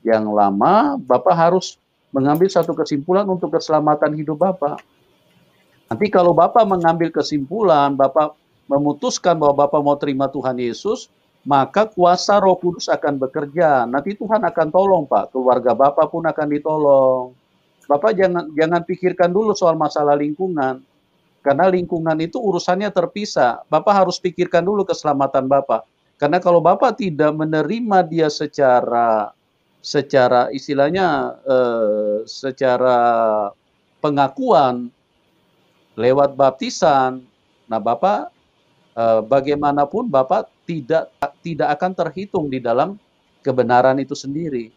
yang lama, Bapak harus mengambil satu kesimpulan untuk keselamatan hidup Bapak. Nanti kalau Bapak mengambil kesimpulan, Bapak memutuskan bahwa Bapak mau terima Tuhan Yesus, maka kuasa Roh Kudus akan bekerja. Nanti Tuhan akan tolong Pak, keluarga Bapak pun akan ditolong. Bapak jangan pikirkan dulu soal masalah lingkungan, karena lingkungan itu urusannya terpisah. Bapak harus pikirkan dulu keselamatan Bapak. Karena kalau Bapak tidak menerima Dia secara istilahnya secara pengakuan lewat baptisan, nah Bapak bagaimanapun Bapak tidak akan terhitung di dalam kebenaran itu sendiri.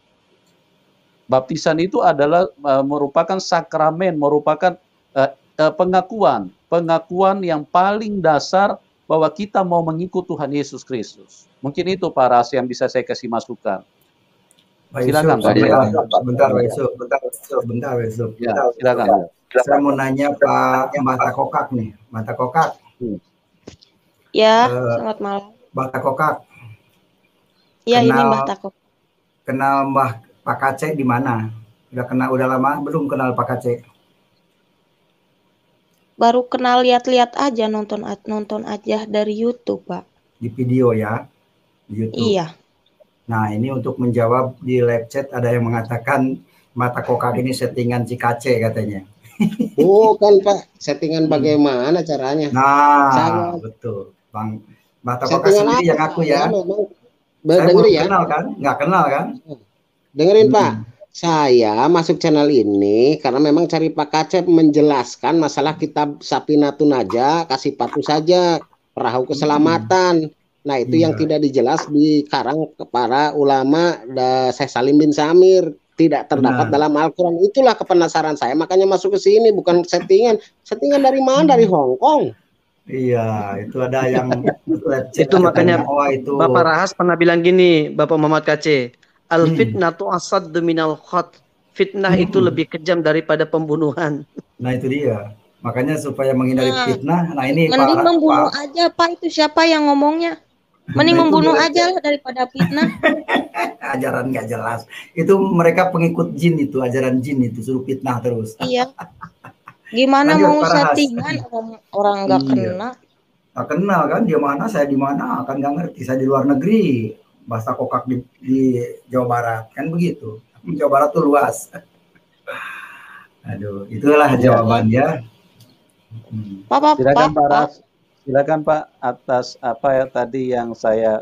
Baptisan itu adalah merupakan sakramen, merupakan pengakuan yang paling dasar bahwa kita mau mengikut Tuhan Yesus Kristus. Mungkin itu Pak Ras yang bisa saya kasih masukan. Silakan Pak. Bentar, Yusuf. Ya, silakan. Saya mau nanya Pak Mata Kokak nih, Mata Kokak. Ya, selamat malam. Mata Kokak. Iya, ini Mbah Tako. Kenal Mbah Pak Kacek di mana? Udah lama belum kenal Pak Kacek? Baru kenal lihat-lihat aja, nonton aja dari YouTube, Pak. Di video ya? Di YouTube. Iya. Nah, ini untuk menjawab di live chat ada yang mengatakan Mata Kokak ini settingan si Kacek katanya. Bukan Pak, settingan bagaimana caranya? Nah, betul. Bang Mata Kokak sendiri yang aku ya. Saya belum kenal kan? Nggak kenal kan? Dengerin Pak, Saya masuk channel ini karena memang cari Pak Kacep menjelaskan masalah kitab Safinatun Najah, kasih patu saja, perahu keselamatan. Nah, itu yang tidak dijelas di karang para ulama Syekh Salim bin Samir. Tidak terdapat dalam Al-Quran. Itulah kepenasaran saya, makanya masuk ke sini. Bukan settingan. Settingan dari mana? Dari Hong Kong. Iya, itu ada yang itu makanya itu. Bapak Rahas pernah bilang gini, Bapak Muhammad Kace, al-fitnatu asaddu minal khat. Fitnah itu lebih kejam daripada pembunuhan. Nah, itu dia. Makanya supaya menghindari fitnah, nah ini mending membunuh aja, Pak. Itu siapa yang ngomongnya? Mending membunuh aja lah daripada fitnah. Ajaran nggak jelas. Itu mereka pengikut jin itu, ajaran jin itu, suruh fitnah terus. Iya. Gimana mau settingan orang nggak kenal? Nggak kenal kan, dia mana, saya di mana, akan nggak ngerti. Saya di luar negeri, bahasa kokak di Jawa Barat, kan begitu. Jawa Barat tuh luas. Aduh, itulah jawabannya. Silakan Pak Ras, silakan Pak, atas apa ya tadi yang saya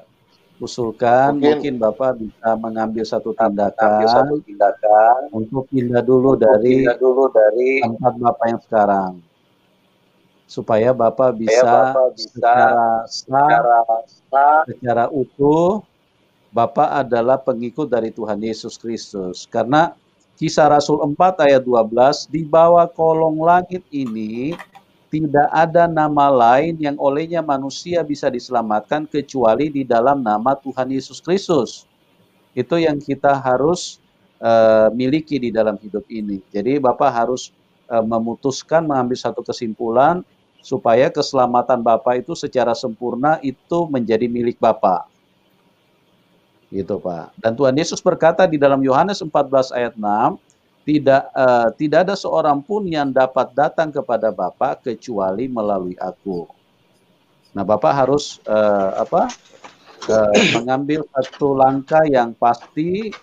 usulkan. Mungkin Bapak bisa mengambil satu tindakan untuk pindah dulu dari tempat Bapak yang sekarang, supaya Bapak bisa secara utuh Bapak adalah pengikut dari Tuhan Yesus Kristus. Karena Kisah Rasul 4 ayat 12, di bawah kolong langit ini tidak ada nama lain yang olehnya manusia bisa diselamatkan kecuali di dalam nama Tuhan Yesus Kristus. Itu yang kita harus miliki di dalam hidup ini. Jadi Bapak harus memutuskan, mengambil satu kesimpulan supaya keselamatan Bapak itu secara sempurna itu menjadi milik Bapak. Gitu Pak. Dan Tuhan Yesus berkata di dalam Yohanes 14 ayat 6, tidak ada seorang pun yang dapat datang kepada Bapa kecuali melalui aku. Nah, Bapak harus mengambil satu langkah yang pasti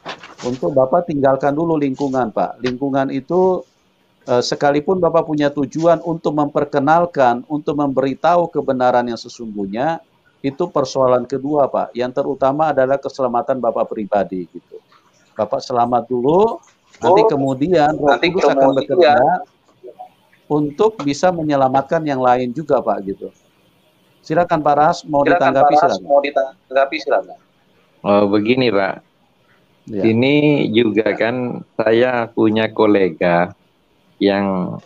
untuk Bapak tinggalkan dulu lingkungan, Pak. Lingkungan itu sekalipun Bapak punya tujuan untuk memperkenalkan, untuk memberitahu kebenaran yang sesungguhnya, itu persoalan kedua, Pak. Yang terutama adalah keselamatan Bapak pribadi gitu. Bapak selamat dulu. Nanti kemudian Roh Kudus akan bekerja untuk bisa menyelamatkan yang lain juga, Pak, gitu. Silakan Pak Ras, mau ditanggapi silakan. Oh, begini, Pak. Ya. Ini juga kan saya punya kolega yang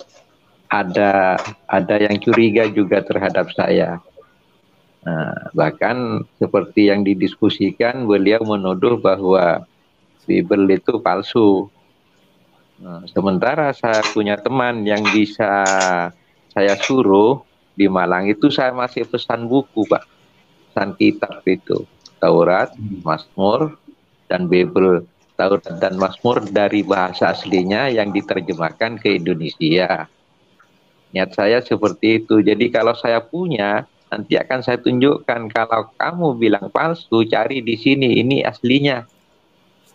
ada yang curiga juga terhadap saya. Nah, bahkan seperti yang didiskusikan, beliau menuduh bahwa Bible itu palsu. Nah, sementara saya punya teman yang bisa saya suruh di Malang itu, saya masih pesan buku, Pak. Pesan kitab itu. Taurat, Mazmur, dan Bible. Taurat dan Mazmur dari bahasa aslinya yang diterjemahkan ke Indonesia. Niat saya seperti itu. Jadi kalau saya punya, nanti akan saya tunjukkan. Kalau kamu bilang palsu, cari di sini, ini aslinya.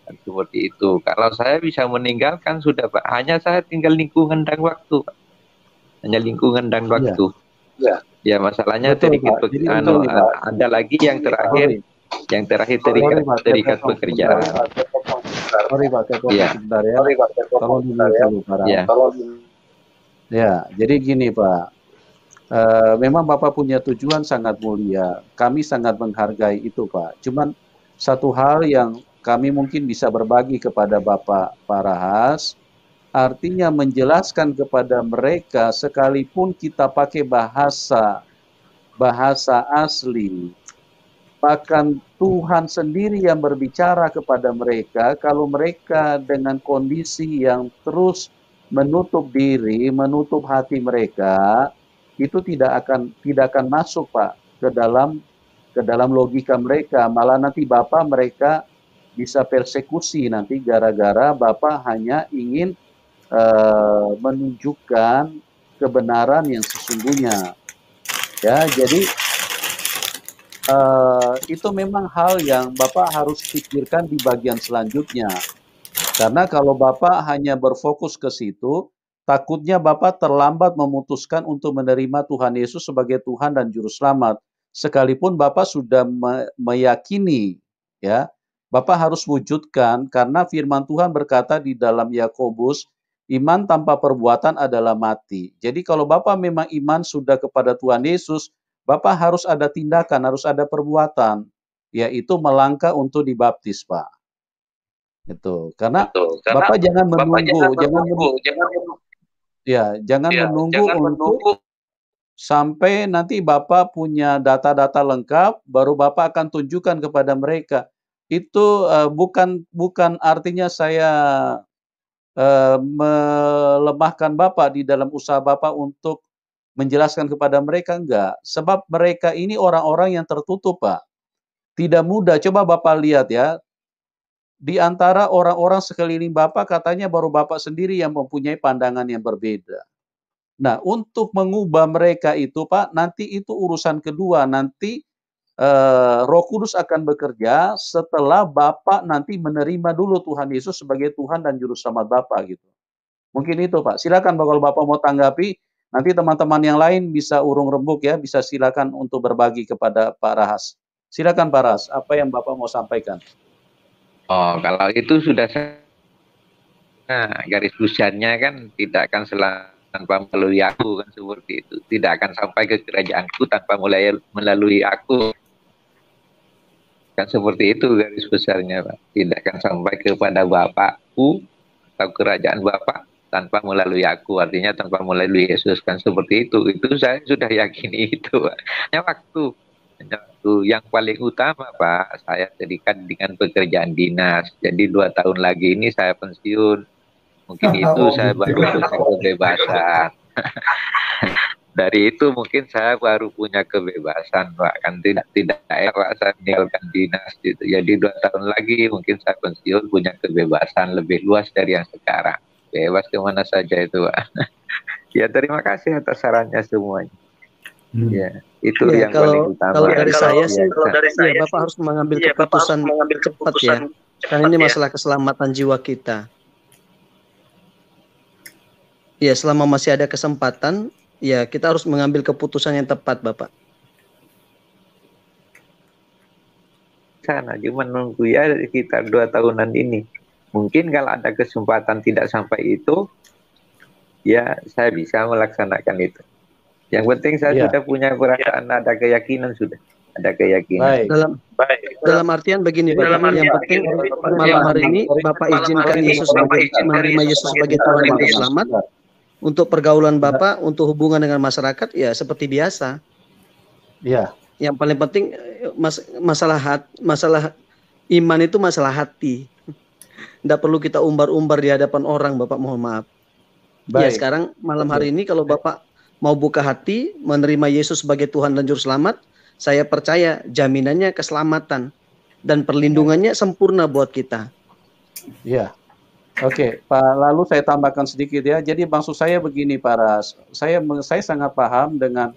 Dan seperti itu. Kalau saya bisa meninggalkan, sudah Pak. Hanya saya tinggal lingkungan dan waktu. Hanya lingkungan dan waktu. Ya masalahnya ada lagi yang terakhir. Yang terakhir terikat pekerjaan. Sorry Pak, saya sebentar ya. Tolong dulu Pak. Ya, jadi gini Pak. Memang Bapak punya tujuan sangat mulia. Kami sangat menghargai itu, Pak. Cuman satu hal yang kami mungkin bisa berbagi kepada Bapak Pak Rahas, artinya menjelaskan kepada mereka sekalipun kita pakai bahasa asli, bahkan Tuhan sendiri yang berbicara kepada mereka, kalau mereka dengan kondisi yang terus menutup diri, menutup hati mereka, itu tidak akan masuk Pak ke dalam logika mereka, malah nanti Bapak mereka bisa persekusi nanti gara-gara Bapak hanya ingin menunjukkan kebenaran yang sesungguhnya. Ya, jadi itu memang hal yang Bapak harus pikirkan di bagian selanjutnya. Karena kalau Bapak hanya berfokus ke situ, takutnya Bapak terlambat memutuskan untuk menerima Tuhan Yesus sebagai Tuhan dan Juru Selamat. Sekalipun Bapak sudah meyakini ya Bapak harus wujudkan, karena firman Tuhan berkata di dalam Yakobus, iman tanpa perbuatan adalah mati. Jadi kalau Bapak memang iman sudah kepada Tuhan Yesus, Bapak harus ada tindakan, harus ada perbuatan, yaitu melangkah untuk dibaptis, Pak. Itu. Karena Bapak jangan menunggu, jangan menunggu sampai nanti Bapak punya data-data lengkap, baru Bapak akan tunjukkan kepada mereka. Itu bukan artinya saya melemahkan Bapak di dalam usaha Bapak untuk menjelaskan kepada mereka, enggak. Sebab mereka ini orang-orang yang tertutup, Pak. Tidak mudah. Coba Bapak lihat ya, di antara orang-orang sekeliling Bapak katanya baru Bapak sendiri yang mempunyai pandangan yang berbeda. Nah, untuk mengubah mereka itu, Pak, nanti itu urusan kedua. Nanti Roh Kudus akan bekerja setelah Bapak nanti menerima dulu Tuhan Yesus sebagai Tuhan dan Juru Selamat Bapak gitu. Mungkin itu, Pak. Silakan kalau Bapak mau tanggapi, nanti teman-teman yang lain bisa urung rembuk ya, bisa silakan untuk berbagi kepada Pak Rahas. Silakan Pak Rahas, apa yang Bapak mau sampaikan? Oh, kalau itu sudah garis besarnya kan tidak akan tanpa melalui aku, kan seperti itu. Tidak akan sampai ke kerajaanku tanpa melalui aku. Kan seperti itu garis besarnya, Pak. Tidak akan sampai kepada Bapakku atau kerajaan Bapak tanpa melalui aku. Artinya tanpa melalui Yesus, kan seperti itu. Itu saya sudah yakini itu, Pak. Hanya waktu yang paling utama, Pak, saya terikat dengan pekerjaan dinas. Jadi 2 tahun lagi ini saya pensiun. Mungkin itu saya baru punya kebebasan. Dari itu mungkin saya baru punya kebebasan, Pak. Kan tidak Pak, saya meninggalkan dinas gitu. Jadi 2 tahun lagi mungkin saya pensiun, punya kebebasan lebih luas dari yang sekarang. Bebas kemana saja itu, Pak. Ya, terima kasih atas sarannya semuanya. Ya, itu yang paling utama. Kalau dari saya sih, Bapak harus mengambil keputusan cepat ya. Karena ini masalah keselamatan jiwa kita. Ya, selama masih ada kesempatan, ya kita harus mengambil keputusan yang tepat, Bapak. Sana cuma nunggu ya sekitar 2 tahunan ini. Mungkin kalau ada kesempatan tidak sampai itu, ya saya bisa melaksanakan itu. Yang penting saya sudah punya perasaan, ada keyakinan sudah. Ada keyakinan. Dalam artian begini, Bapak, yang penting malam hari ini Bapak izinkan Yesus menerima Yesus sebagai Tuhan dan Juru Selamat. Untuk pergaulan Bapak, untuk hubungan dengan masyarakat, ya seperti biasa. Ya. Yang paling penting masalah iman itu masalah hati. Tidak perlu kita umbar-umbar di hadapan orang, Bapak, mohon maaf. Ya, sekarang malam hari ini kalau Bapak mau buka hati, menerima Yesus sebagai Tuhan dan Juru Selamat, saya percaya jaminannya keselamatan dan perlindungannya sempurna buat kita. Iya. Oke, Pak, lalu saya tambahkan sedikit ya. Jadi maksud saya begini, Pak Ras. Saya sangat paham dengan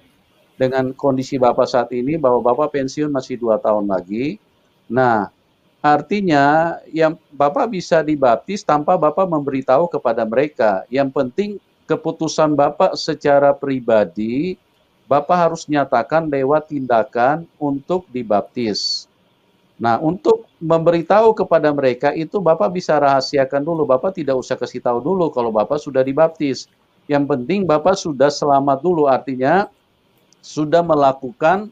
kondisi Bapak saat ini, bahwa Bapak pensiun masih 2 tahun lagi. Nah, artinya yang Bapak bisa dibaptis tanpa Bapak memberitahu kepada mereka. Yang penting keputusan Bapak secara pribadi, Bapak harus nyatakan lewat tindakan untuk dibaptis. Nah, untuk memberitahu kepada mereka itu Bapak bisa rahasiakan dulu. Bapak tidak usah kasih tahu dulu kalau Bapak sudah dibaptis. Yang penting Bapak sudah selamat dulu, artinya sudah melakukan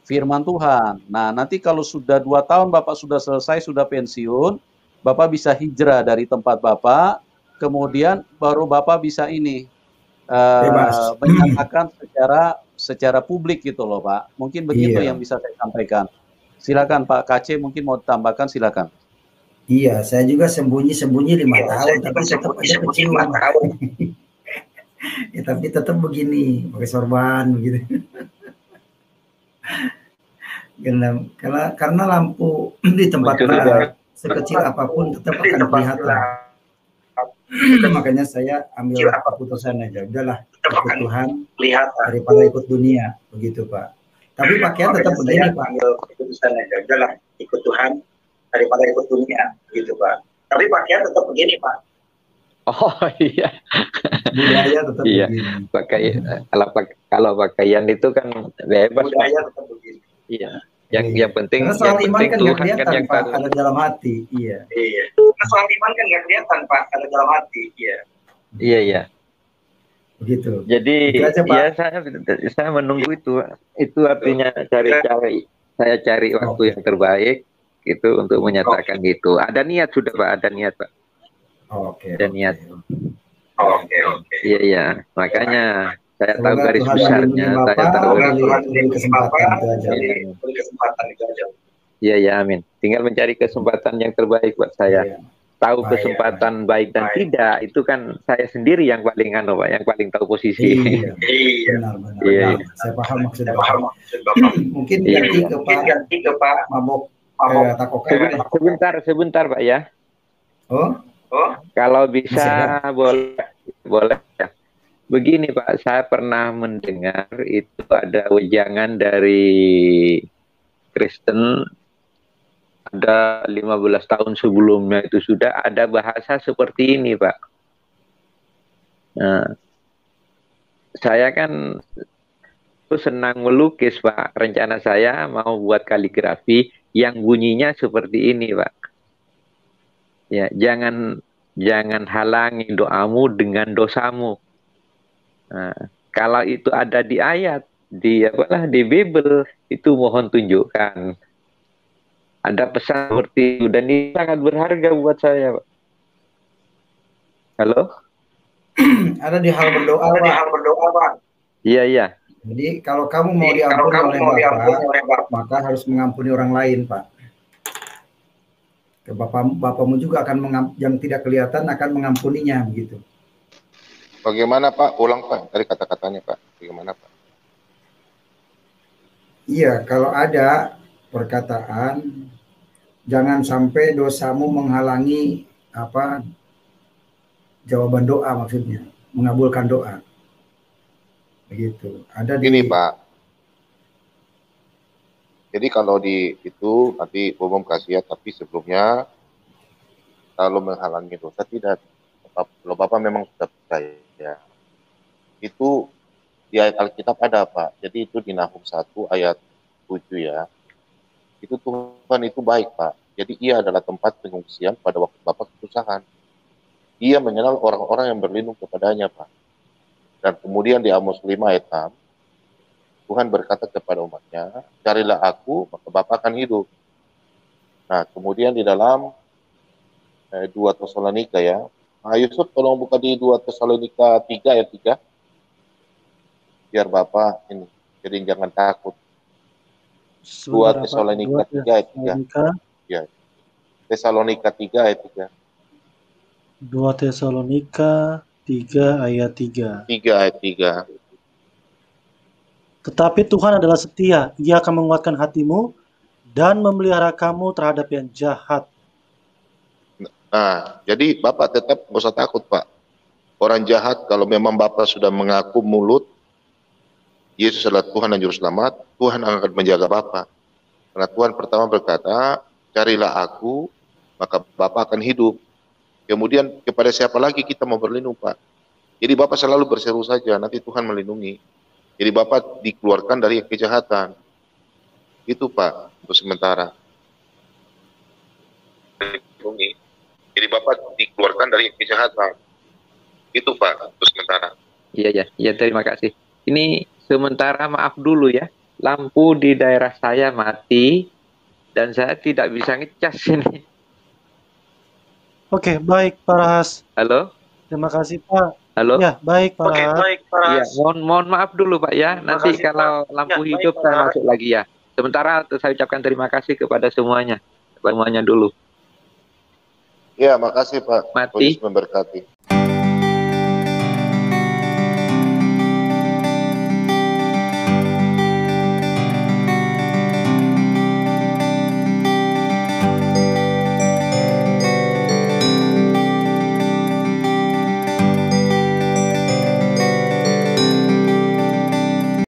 firman Tuhan. Nah, nanti kalau sudah 2 tahun Bapak sudah selesai, sudah pensiun, Bapak bisa hijrah dari tempat Bapak, kemudian baru Bapak bisa menyatakan secara publik gitu loh, Pak. Mungkin begitu yang bisa saya sampaikan. Silakan Pak KC, mungkin mau tambahkan, silakan. Iya, saya juga sembunyi-sembunyi 5 tahun, tapi tetap aja kecil. Ya, tapi tetap begini, pakai sorban begitu. Karena lampu di tempat sekecil apapun tetap akan kelihatan. Itu makanya saya ambil keputusan aja, udahlah ikut Tuhan daripada ikut dunia, begitu Pak. Tapi pakaian tetap begini Pak. Ambil keputusan aja, udahlah ikut Tuhan daripada ikut dunia, begitu Pak. Tapi pakaian tetap begini Pak. Oh iya. Budaya tetap begini. Pakaian, kalau pakaian itu kan bebas. Budaya tetap begini. Iya. Yang penting, karena soal yang iman penting kan nggak Tuhan kan kelihatan yang Pak, tahu. ada dalam hati. Iya. Karena soal iman kan nggak kelihatan Pak, ada dalam hati. Iya. Iya. Begitu. Jadi itu aja, Pak. ya saya menunggu itu. Itu artinya saya cari waktu yang terbaik itu untuk menyatakan gitu. Ada niat sudah Pak, ada niat Pak. Ada niat. Iya. Makanya saya tahu garis besarnya, saya tahu kesempatan itu aja. Iya, amin. Tinggal mencari kesempatan yang terbaik buat saya. Tahu kesempatan baik dan tidak, itu kan saya sendiri yang paling Pak, yang paling tahu posisi. Benar. Saya paham maksud Bapak. Mungkin ganti ke Pak Mabok Takoka. Sebentar Pak ya. Oh, kalau bisa boleh ya. Begini Pak, saya pernah mendengar itu ada wejangan dari Kristen, ada 15 tahun sebelumnya itu sudah ada bahasa seperti ini Pak. Nah, saya kan senang melukis Pak. Rencana saya mau buat kaligrafi yang bunyinya seperti ini Pak. Ya, jangan halangi doamu dengan dosamu. Nah, kalau itu ada di ayat, di Bible, itu mohon tunjukkan. Ada pesan seperti itu dan ini sangat berharga buat saya, Pak. Halo? Ada di hal berdoa, Pak. Iya. Jadi kalau kamu mau diampuni oleh Bapak, maka harus mengampuni orang lain, Pak. Bapakmu juga akan yang tidak kelihatan akan mengampuninya, begitu. Bagaimana Pak? Ulang Pak dari kata-katanya Pak. Bagaimana Pak? Iya, kalau ada perkataan jangan sampai dosamu menghalangi jawaban doa, maksudnya mengabulkan doa. Begitu. Ada di ini Pak. Jadi kalau di itu nanti umum kasih ya, tapi sebelumnya kalau menghalangi dosa tidak. Kalau Bapak memang sudah percaya, itu di ayat Alkitab ada Pak. Jadi itu di Nahum 1 ayat 7 ya. Itu Tuhan itu baik Pak. Jadi ia adalah tempat pengungsian pada waktu Bapak kesusahan. Ia mengenal orang-orang yang berlindung kepadanya Pak. Dan kemudian di Amos 5 ayat 6, Tuhan berkata kepada umatnya, carilah aku, maka Bapak akan hidup. Nah, kemudian di dalam 2 Tesalonika ya, Yusuf tolong buka di 2 Tesalonika 3 ayat 3. Biar Bapak ini, jadi jangan takut. 2 Tesalonika 3 ayat 3. Ya. Tesalonika 3 ayat 3. 2 Tesalonika 3 ayat 3. 3 ayat 3. Tetapi Tuhan adalah setia, Ia akan menguatkan hatimu dan memelihara kamu terhadap yang jahat. Nah, jadi Bapak tetap nggak usah takut Pak. Orang jahat kalau memang Bapak sudah mengaku mulut Yesus adalah Tuhan dan Juru Selamat, Tuhan akan menjaga Bapak. Karena Tuhan pertama berkata, carilah aku, maka Bapak akan hidup. Kemudian kepada siapa lagi kita mau berlindung Pak? Jadi Bapak selalu berseru saja, nanti Tuhan melindungi. Jadi Bapak dikeluarkan dari kejahatan. Itu Pak, untuk sementara. Jadi Bapak dikeluarkan dari kejahatan. Itu Pak, untuk sementara. Iya, terima kasih. Ini sementara maaf dulu ya. Lampu di daerah saya mati dan saya tidak bisa ngecas ini. Oke, baik Pak Rahas. Halo? Terima kasih Pak. Halo? Ya, baik Pak Rahas. Ya, mohon maaf dulu Pak ya. Nanti kalau lampu hidup saya masuk lagi ya. Sementara saya ucapkan terima kasih kepada semuanya. Semuanya dulu. Ya, makasih Pak. Mati. Tuhan memberkati.